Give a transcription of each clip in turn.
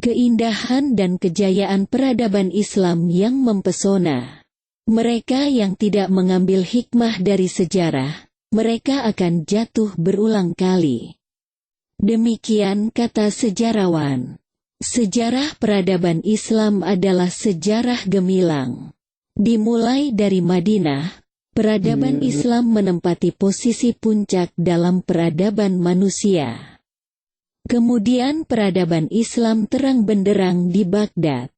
keindahan dan kejayaan peradaban Islam yang mempesona. Mereka yang tidak mengambil hikmah dari sejarah, mereka akan jatuh berulang kali. Demikian kata sejarawan. Sejarah peradaban Islam adalah sejarah gemilang. Dimulai dari Madinah, peradaban Islam menempati posisi puncak dalam peradaban manusia. Kemudian peradaban Islam terang benderang di Baghdad,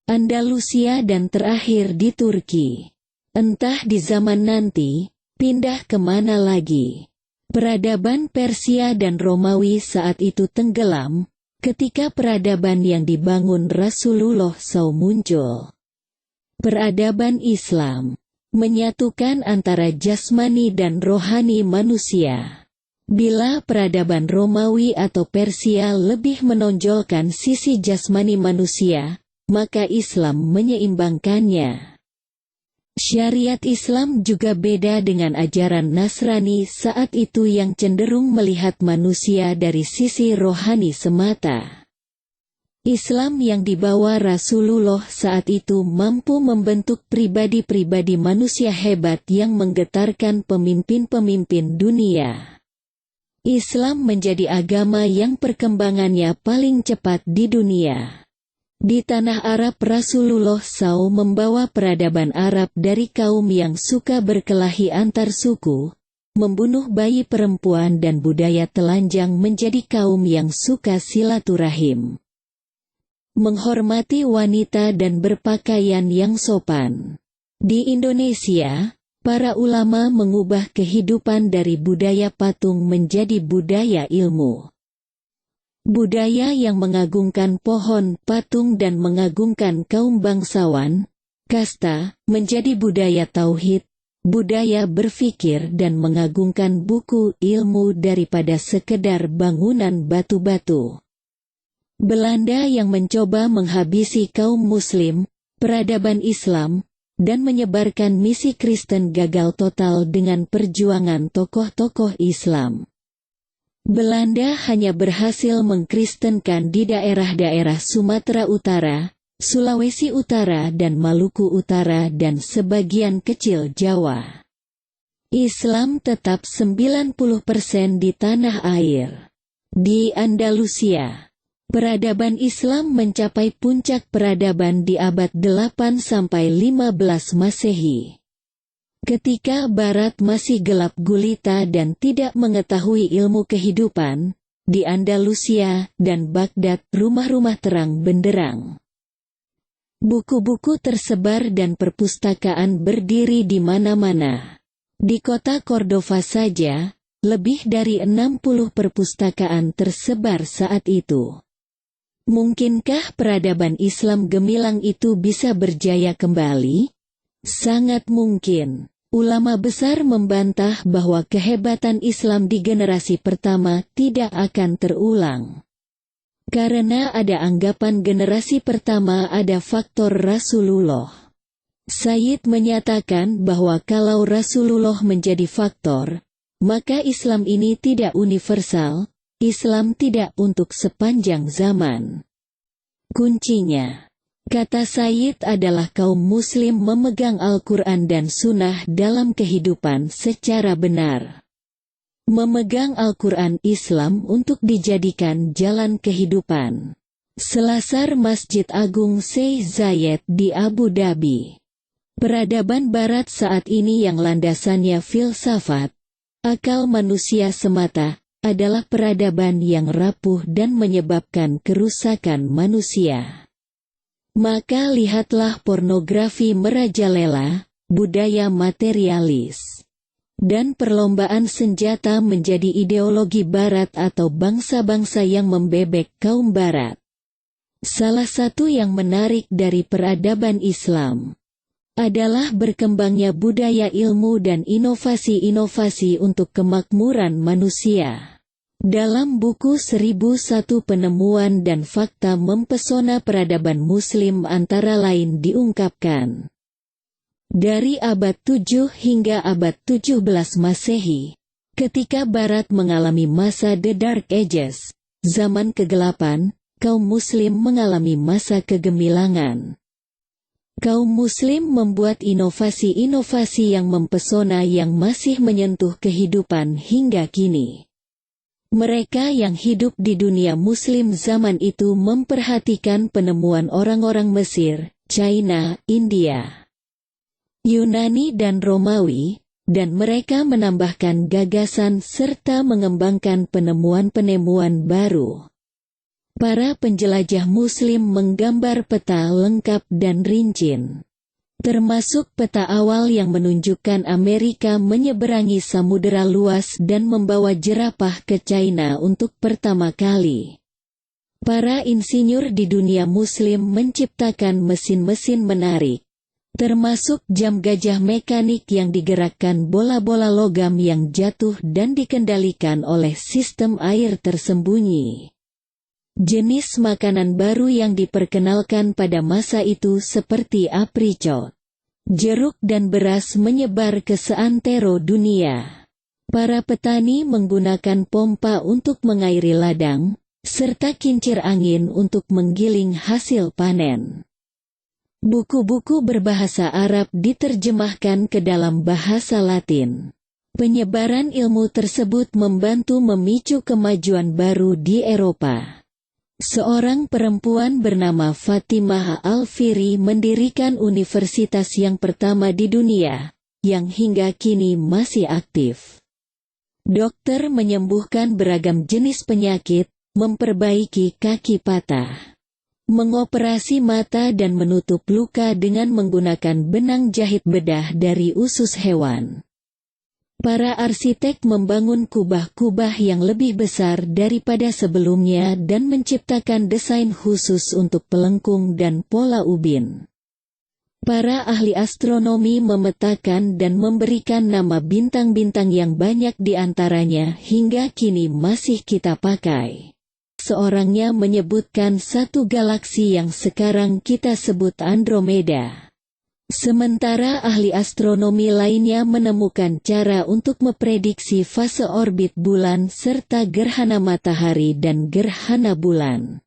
Andalusia dan terakhir di Turki. Entah di zaman nanti, pindah kemana lagi. Peradaban Persia dan Romawi saat itu tenggelam, ketika peradaban yang dibangun Rasulullah SAW muncul. Peradaban Islam menyatukan antara jasmani dan rohani manusia. Bila peradaban Romawi atau Persia lebih menonjolkan sisi jasmani manusia, maka Islam menyeimbangkannya. Syariat Islam juga beda dengan ajaran Nasrani saat itu yang cenderung melihat manusia dari sisi rohani semata. Islam yang dibawa Rasulullah saat itu mampu membentuk pribadi-pribadi manusia hebat yang menggetarkan pemimpin-pemimpin dunia. Islam menjadi agama yang perkembangannya paling cepat di dunia. Di tanah Arab Rasulullah SAW membawa peradaban Arab dari kaum yang suka berkelahi antar suku, membunuh bayi perempuan dan budaya telanjang menjadi kaum yang suka silaturahim, menghormati wanita dan berpakaian yang sopan. Di Indonesia, para ulama mengubah kehidupan dari budaya patung menjadi budaya ilmu. Budaya yang mengagungkan pohon, patung dan mengagungkan kaum bangsawan, kasta, menjadi budaya tauhid, budaya berfikir dan mengagungkan buku ilmu daripada sekedar bangunan batu-batu. Belanda yang mencoba menghabisi kaum muslim, peradaban Islam, dan menyebarkan misi Kristen gagal total dengan perjuangan tokoh-tokoh Islam. Belanda hanya berhasil mengkristenkan di daerah-daerah Sumatera Utara, Sulawesi Utara dan Maluku Utara dan sebagian kecil Jawa. Islam tetap 90% di tanah air. Di Andalusia, peradaban Islam mencapai puncak peradaban di abad 8–15 Masehi. Ketika Barat masih gelap gulita dan tidak mengetahui ilmu kehidupan, di Andalusia dan Baghdad rumah-rumah terang benderang. Buku-buku tersebar dan perpustakaan berdiri di mana-mana. Di kota Cordova saja, lebih dari 60 perpustakaan tersebar saat itu. Mungkinkah peradaban Islam gemilang itu bisa berjaya kembali? Sangat mungkin. Ulama besar membantah bahwa kehebatan Islam di generasi pertama tidak akan terulang. Karena ada anggapan generasi pertama ada faktor Rasulullah. Sayyid menyatakan bahwa kalau Rasulullah menjadi faktor, maka Islam ini tidak universal, Islam tidak untuk sepanjang zaman. Kuncinya, kata Sayyid, adalah kaum muslim memegang Al-Quran dan Sunnah dalam kehidupan secara benar. Memegang Al-Quran Islam untuk dijadikan jalan kehidupan. Selasar Masjid Agung Syekh Zayed di Abu Dhabi. Peradaban Barat saat ini yang landasannya filsafat, akal manusia semata, adalah peradaban yang rapuh dan menyebabkan kerusakan manusia. Maka lihatlah pornografi merajalela, budaya materialis, dan perlombaan senjata menjadi ideologi Barat atau bangsa-bangsa yang membebek kaum Barat. Salah satu yang menarik dari peradaban Islam adalah berkembangnya budaya ilmu dan inovasi-inovasi untuk kemakmuran manusia. Dalam buku 1001 Penemuan dan Fakta Mempesona Peradaban Muslim antara lain diungkapkan, dari abad 7 hingga abad 17 Masehi, ketika Barat mengalami masa The Dark Ages, zaman kegelapan, kaum muslim mengalami masa kegemilangan. Kaum muslim membuat inovasi-inovasi yang mempesona yang masih menyentuh kehidupan hingga kini. Mereka yang hidup di dunia muslim zaman itu memperhatikan penemuan orang-orang Mesir, China, India, Yunani dan Romawi, dan mereka menambahkan gagasan serta mengembangkan penemuan-penemuan baru. Para penjelajah muslim menggambar peta lengkap dan rinci, termasuk peta awal yang menunjukkan Amerika menyeberangi samudera luas dan membawa jerapah ke China untuk pertama kali. Para insinyur di dunia muslim menciptakan mesin-mesin menarik, termasuk jam gajah mekanik yang digerakkan bola-bola logam yang jatuh dan dikendalikan oleh sistem air tersembunyi. Jenis makanan baru yang diperkenalkan pada masa itu seperti apricot, jeruk dan beras menyebar ke seantero dunia. Para petani menggunakan pompa untuk mengairi ladang, serta kincir angin untuk menggiling hasil panen. Buku-buku berbahasa Arab diterjemahkan ke dalam bahasa Latin. Penyebaran ilmu tersebut membantu memicu kemajuan baru di Eropa. Seorang perempuan bernama Fatimah Al-Fihri mendirikan universitas yang pertama di dunia, yang hingga kini masih aktif. Dokter menyembuhkan beragam jenis penyakit, memperbaiki kaki patah, mengoperasi mata dan menutup luka dengan menggunakan benang jahit bedah dari usus hewan. Para arsitek membangun kubah-kubah yang lebih besar daripada sebelumnya dan menciptakan desain khusus untuk pelengkung dan pola ubin. Para ahli astronomi memetakan dan memberikan nama bintang-bintang yang banyak di antaranya hingga kini masih kita pakai. Seorangnya menyebutkan satu galaksi yang sekarang kita sebut Andromeda. Sementara ahli astronomi lainnya menemukan cara untuk memprediksi fase orbit bulan serta gerhana matahari dan gerhana bulan.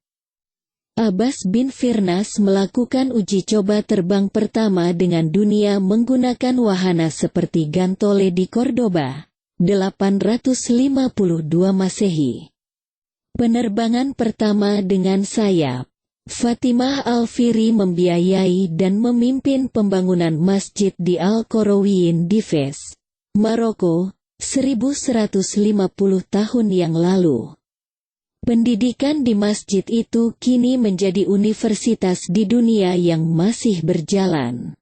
Abbas bin Firnas melakukan uji coba terbang pertama dengan dunia menggunakan wahana seperti Gantole di Cordoba, 852 Masehi. Penerbangan pertama dengan sayap. Fatimah Al-Fihri membiayai dan memimpin pembangunan masjid di Al-Qarawiyyin di Fez, Maroko, 1150 tahun yang lalu. Pendidikan di masjid itu kini menjadi universitas di dunia yang masih berjalan.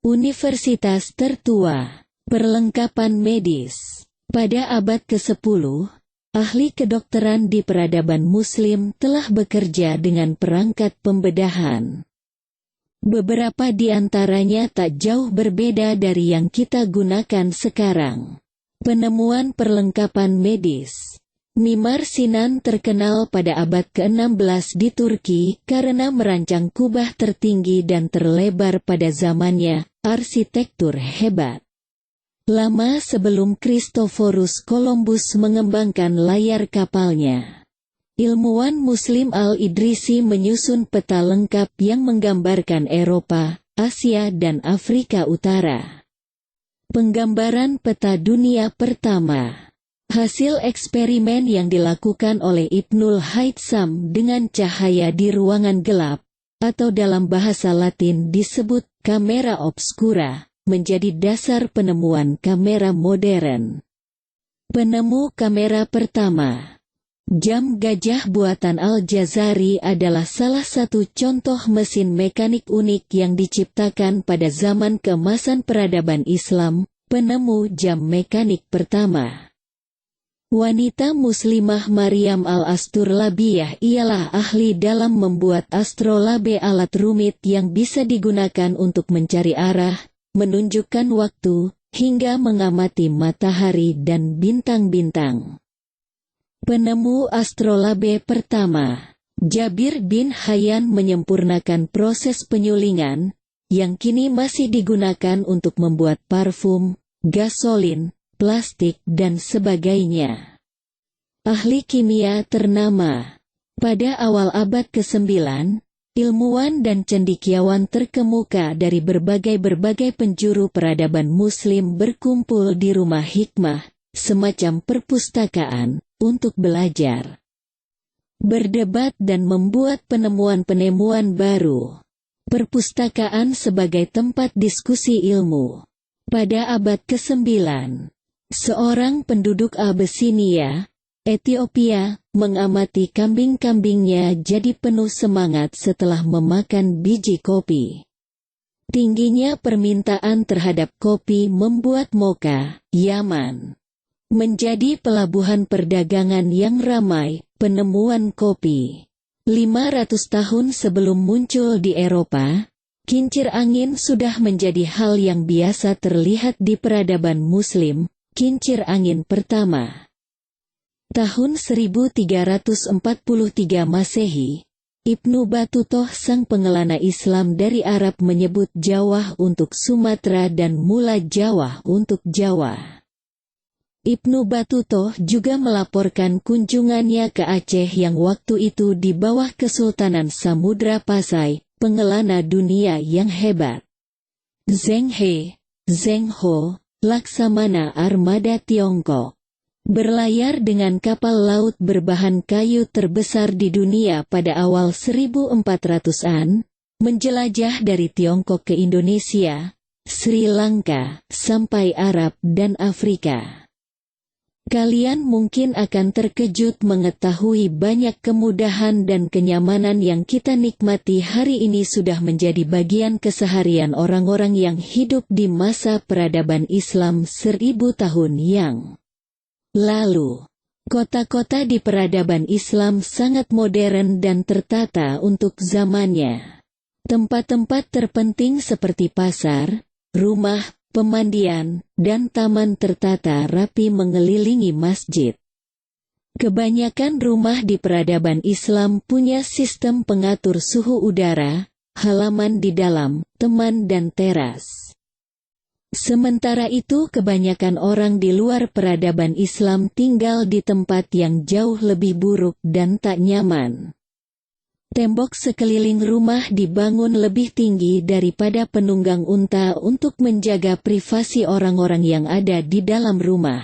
Universitas tertua, perlengkapan medis. Pada abad ke-10, ahli kedokteran di peradaban Muslim telah bekerja dengan perangkat pembedahan. Beberapa di antaranya tak jauh berbeda dari yang kita gunakan sekarang. Penemuan perlengkapan medis. Mimar Sinan terkenal pada abad ke-16 di Turki karena merancang kubah tertinggi dan terlebar pada zamannya, arsitektur hebat. Lama sebelum Christophorus Columbus mengembangkan layar kapalnya, ilmuwan Muslim Al-Idrisi menyusun peta lengkap yang menggambarkan Eropa, Asia dan Afrika Utara. Penggambaran peta dunia pertama. Hasil eksperimen yang dilakukan oleh Ibnul Haytham dengan cahaya di ruangan gelap, atau dalam bahasa Latin disebut kamera obscura, menjadi dasar penemuan kamera modern. Penemu kamera pertama, jam gajah buatan Al-Jazari adalah salah satu contoh mesin mekanik unik yang diciptakan pada zaman keemasan peradaban Islam, penemu jam mekanik pertama. Wanita muslimah Maryam al-Asturlabiyah ialah ahli dalam membuat astrolabe, alat rumit yang bisa digunakan untuk mencari arah, menunjukkan waktu, hingga mengamati matahari dan bintang-bintang. Penemu astrolabe pertama, Jabir bin Hayyan menyempurnakan proses penyulingan, yang kini masih digunakan untuk membuat parfum, gasolin, plastik dan sebagainya. Ahli kimia ternama, Pada awal abad ke-9, ilmuwan dan cendekiawan terkemuka dari berbagai penjuru peradaban Muslim berkumpul di Rumah Hikmah, semacam perpustakaan, untuk belajar, berdebat dan membuat penemuan-penemuan baru. Perpustakaan sebagai tempat diskusi ilmu. Pada abad ke-9, seorang penduduk Abyssinia, Ethiopia, mengamati kambing-kambingnya jadi penuh semangat setelah memakan biji kopi. Tingginya permintaan terhadap kopi membuat Mocha, Yaman, menjadi pelabuhan perdagangan yang ramai. Penemuan kopi 500 tahun sebelum muncul di Eropa, kincir angin sudah menjadi hal yang biasa terlihat di peradaban Muslim. Kincir angin pertama tahun 1343 Masehi, Ibnu Battutoh sang pengelana Islam dari Arab menyebut Jawa untuk Sumatera dan Mula Jawa untuk Jawa. Ibnu Battutoh juga melaporkan kunjungannya ke Aceh yang waktu itu di bawah Kesultanan Samudra Pasai, pengelana dunia yang hebat. Zheng He, Zheng Ho, Laksamana armada Tiongkok, berlayar dengan kapal laut berbahan kayu terbesar di dunia pada awal 1400-an, menjelajah dari Tiongkok ke Indonesia, Sri Lanka, sampai Arab dan Afrika. Kalian mungkin akan terkejut mengetahui banyak kemudahan dan kenyamanan yang kita nikmati hari ini sudah menjadi bagian keseharian orang-orang yang hidup di masa peradaban Islam 1000 tahun yang lalu. Kota-kota di peradaban Islam sangat modern dan tertata untuk zamannya. Tempat-tempat terpenting seperti pasar, rumah, pemandian, dan taman tertata rapi mengelilingi masjid. Kebanyakan rumah di peradaban Islam punya sistem pengatur suhu udara, halaman di dalam, teman dan teras. Sementara itu kebanyakan orang di luar peradaban Islam tinggal di tempat yang jauh lebih buruk dan tak nyaman. Tembok sekeliling rumah dibangun lebih tinggi daripada penunggang unta untuk menjaga privasi orang-orang yang ada di dalam rumah.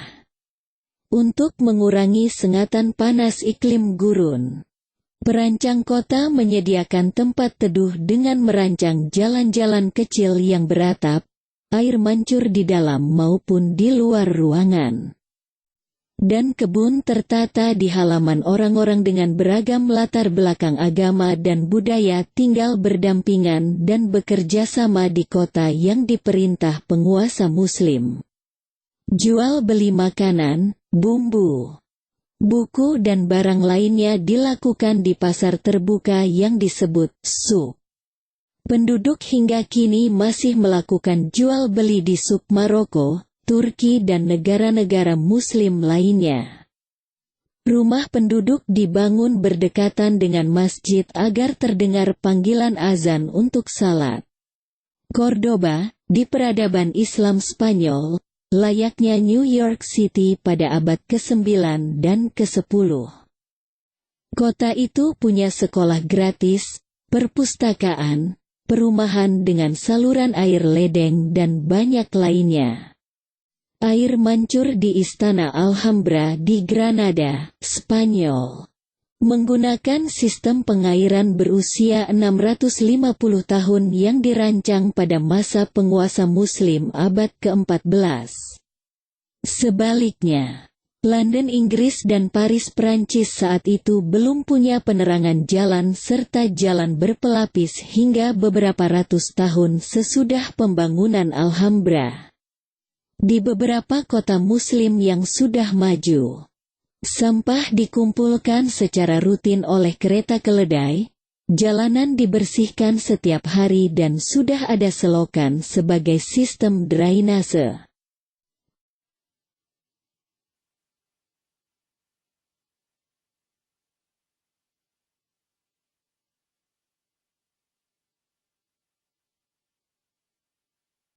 Untuk mengurangi sengatan panas iklim gurun, perancang kota menyediakan tempat teduh dengan merancang jalan-jalan kecil yang beratap, air mancur di dalam maupun di luar ruangan. Dan kebun tertata di halaman. Orang-orang dengan beragam latar belakang agama dan budaya tinggal berdampingan dan bekerja sama di kota yang diperintah penguasa Muslim. Jual beli makanan, bumbu, buku dan barang lainnya dilakukan di pasar terbuka yang disebut suk. Penduduk hingga kini masih melakukan jual beli di suk Maroko, Turki dan negara-negara Muslim lainnya. Rumah penduduk dibangun berdekatan dengan masjid agar terdengar panggilan azan untuk salat. Cordoba, di peradaban Islam Spanyol, layaknya New York City pada abad ke-9 dan ke-10. Kota itu punya sekolah gratis, perpustakaan, perumahan dengan saluran air ledeng dan banyak lainnya. Air mancur di Istana Alhambra di Granada, Spanyol, menggunakan sistem pengairan berusia 650 tahun yang dirancang pada masa penguasa Muslim abad ke-14. Sebaliknya, London Inggris dan Paris Prancis saat itu belum punya penerangan jalan serta jalan berpelapis hingga beberapa ratus tahun sesudah pembangunan Alhambra. Di beberapa kota Muslim yang sudah maju, sampah dikumpulkan secara rutin oleh kereta keledai, jalanan dibersihkan setiap hari dan sudah ada selokan sebagai sistem drainase.